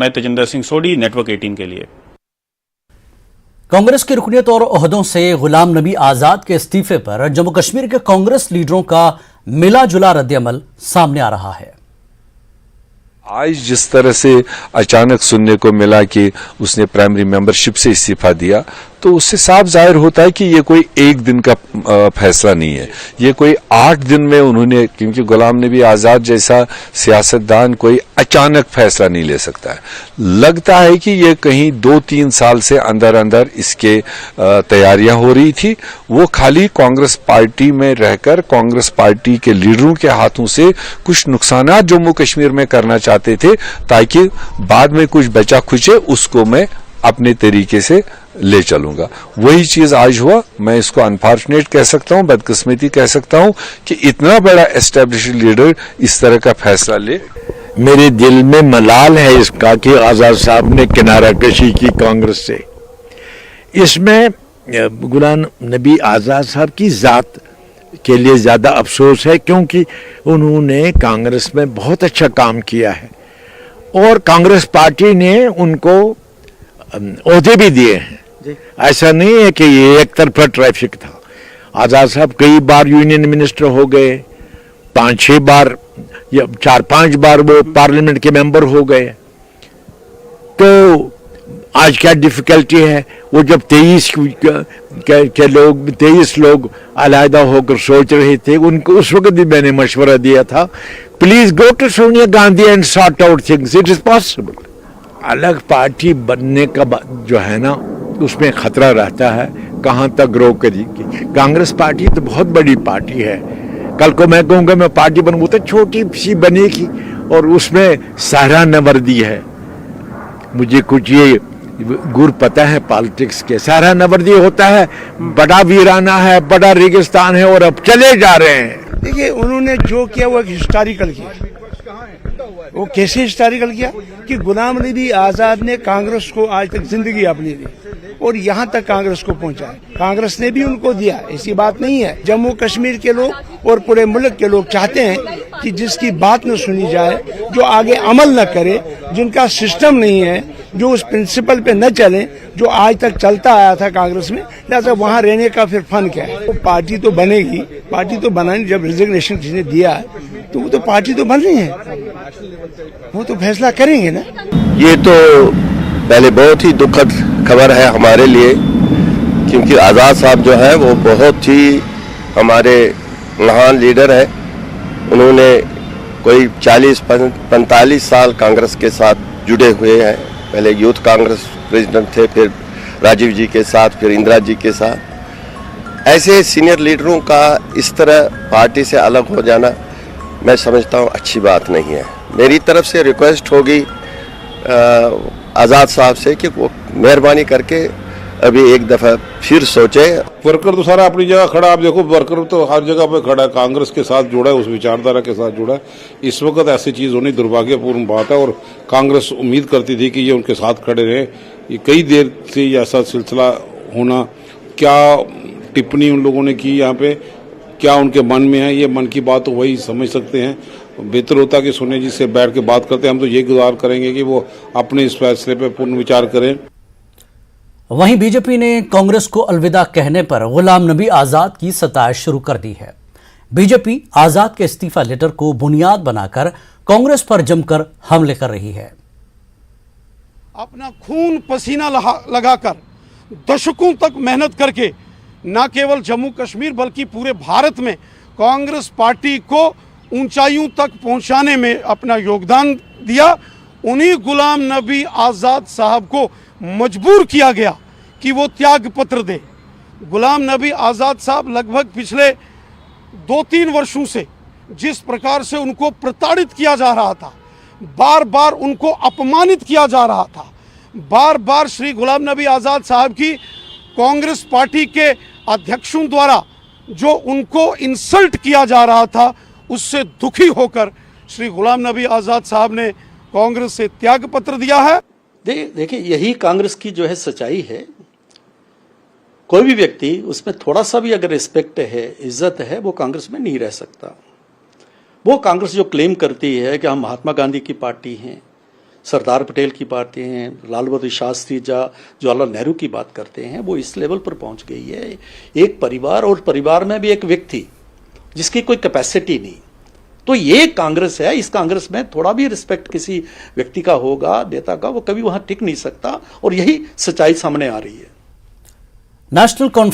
मैं तेजिंदर सिंह सोडी, नेटवर्क 18 के लिए। कांग्रेस की रुकनीत और ओहदों से गुलाम नबी आजाद के इस्तीफे पर जम्मू कश्मीर के कांग्रेस लीडरों का मिला जुला रद्दअमल सामने आ रहा है। आज जिस तरह से अचानक सुनने को मिला कि उसने प्राइमरी मेंबरशिप से इस्तीफा दिया, तो उससे साफ जाहिर होता है कि ये कोई एक दिन का फैसला नहीं है, ये कोई 8 दिन में उन्होंने, क्योंकि गुलाम नबी आजाद जैसा सियासतदान कोई अचानक फैसला नहीं ले सकता है। लगता है कि ये कहीं 2-3 साल से अंदर अंदर इसके तैयारियां हो रही थी। वो खाली कांग्रेस पार्टी में रहकर कांग्रेस पार्टी के लीडरों के हाथों से कुछ नुकसानात जम्मू कश्मीर में करना चाहते थे, ताकि बाद में कुछ बचा खुचे उसको मैं अपने तरीके से ले चलूंगा। वही चीज आज हुआ। मैं इसको अनफॉर्चुनेट कह सकता हूं, बदकिस्मती कह सकता हूं कि इतना बड़ा एस्टेब्लिश्ड लीडर इस तरह का फैसला ले। मेरे दिल में मलाल है इसका कि आजाद साहब ने किनारा कशी की कांग्रेस से। इसमें गुलाम नबी आजाद साहब की जात के लिए ज्यादा अफसोस है, क्योंकि उन्होंने कांग्रेस में बहुत अच्छा काम किया है और कांग्रेस पार्टी ने उनको ओहदे भी दिए हैं। ऐसा नहीं है कि ये एक तरफा ट्रैफिक था। आजाद साहब कई बार यूनियन मिनिस्टर हो गए, 5-6 बार या 4-5 बार वो पार्लियामेंट के मेंबर हो गए। तो आज क्या डिफिकल्टी है, वो जब 23 लोग अलहदा होकर सोच रहे थे, उनको उस वक्त भी मैंने मशवरा दिया था, please go to Sonia Gandhi and sort out things, it is possible. अलग पार्टी बनने का जो है ना, उसमें खतरा रहता है कहां तक ग्रो करेगी। कांग्रेस पार्टी तो बहुत बड़ी पार्टी है। कल को मैं कहूंगा मैं पार्टी बनूंगा तो छोटी सी बनेगी, और उसमें सहरा नवर्दी है। मुझे कुछ ये गुर पता है पॉलिटिक्स के। सहरा नवर्दी होता है बड़ा वीराना है, बड़ा रेगिस्तान है, और अब चले जा रहे हैं। देखिए, उन्होंने जो किया वो हिस्टोरिकल किया। वो कैसे हिस्टोरिकल किया कि गुलाम नबी आजाद ने कांग्रेस को आज तक जिंदगी अपनी दी और यहाँ तक कांग्रेस को पहुँचाया। कांग्रेस ने भी उनको दिया, ऐसी बात नहीं है। जम्मू कश्मीर के लोग और पूरे मुल्क के लोग चाहते हैं कि जिसकी बात न सुनी जाए, जो आगे अमल न करे, जिनका सिस्टम नहीं है, जो उस प्रिंसिपल पे न चले जो आज तक चलता आया था कांग्रेस में, लिहाजा वहाँ रहने का फिर फन क्या है। तो पार्टी तो बनेगी, पार्टी तो बनानी। जब रिजिग्नेशन किसी ने दिया तो वो तो पार्टी तो बन रही है, वो तो फैसला करेंगे ना। ये तो पहले बहुत ही दुखद खबर है हमारे लिए, क्योंकि आज़ाद साहब जो है वो बहुत ही हमारे महान लीडर है। उन्होंने कोई 40-45 साल कांग्रेस के साथ जुड़े हुए हैं। पहले यूथ कांग्रेस प्रेसिडेंट थे, फिर राजीव जी के साथ, फिर इंदिरा जी के साथ। ऐसे सीनियर लीडरों का इस तरह पार्टी से अलग हो जाना मैं समझता हूँ अच्छी बात नहीं है। मेरी तरफ से रिक्वेस्ट होगी आज़ाद साहब से कि वो मेहरबानी करके अभी एक दफा फिर सोचे। वर्कर तो सारा अपनी जगह खड़ा, आप देखो वर्कर तो हर जगह पे खड़ा है, कांग्रेस के साथ जुड़ा है, उस विचारधारा के साथ जुड़ा है। इस वक्त ऐसी चीज होनी दुर्भाग्यपूर्ण बात है, और कांग्रेस उम्मीद करती थी कि ये उनके साथ खड़े रहे। ये कई देर से ऐसा सिलसिला होना, क्या टिप्पणी उन लोगों ने की यहाँ पे, क्या उनके मन में है, ये मन की बात तो वही समझ सकते हैं। बेहतर होता कि सोनिया जी से बैठ के बात करते। हम तो ये गुजार करेंगे कि वो अपने इस फैसले पे पूर्ण विचार करें। वहीं बीजेपी ने कांग्रेस को अलविदा कहने पर गुलाम नबी आजाद की सताइश शुरू कर दी है। बीजेपी आजाद के इस्तीफा लेटर को बुनियाद बनाकर कांग्रेस पर जमकर हमले कर रही है। अपना खून पसीना लगाकर दशकों तक मेहनत करके न केवल जम्मू कश्मीर बल्कि पूरे भारत में कांग्रेस पार्टी को ऊंचाइयों तक पहुंचाने में अपना योगदान दिया। उन्हीं गुलाम नबी आजाद साहब को मजबूर किया गया कि वो त्याग पत्र दे। गुलाम नबी आजाद साहब लगभग पिछले 2-3 वर्षों से जिस प्रकार से उनको प्रताड़ित किया जा रहा था, बार बार उनको अपमानित किया जा रहा था, बार बार श्री गुलाम नबी आजाद साहब की कांग्रेस पार्टी के अध्यक्षों द्वारा जो उनको इंसल्ट किया जा रहा था, उससे दुखी होकर श्री गुलाम नबी आजाद साहब ने कांग्रेस से त्याग पत्र दिया है। देखिए, यही कांग्रेस की जो है सच्चाई है। कोई भी व्यक्ति उसमें थोड़ा सा भी अगर रिस्पेक्ट है, इज्जत है, वो कांग्रेस में नहीं रह सकता। वो कांग्रेस जो क्लेम करती है कि हम महात्मा गांधी की पार्टी हैं, सरदार पटेल की बातें हैं, लाल बहादुर शास्त्री जवाहरलाल नेहरू की बात करते हैं, वो इस लेवल पर पहुंच गई है। एक परिवार, और परिवार में भी एक व्यक्ति जिसकी कोई कैपेसिटी नहीं, तो ये कांग्रेस है। इस कांग्रेस में थोड़ा भी रिस्पेक्ट किसी व्यक्ति का होगा, नेता का, वो कभी वहां टिक नहीं सकता, और यही सच्चाई सामने आ रही है। National conference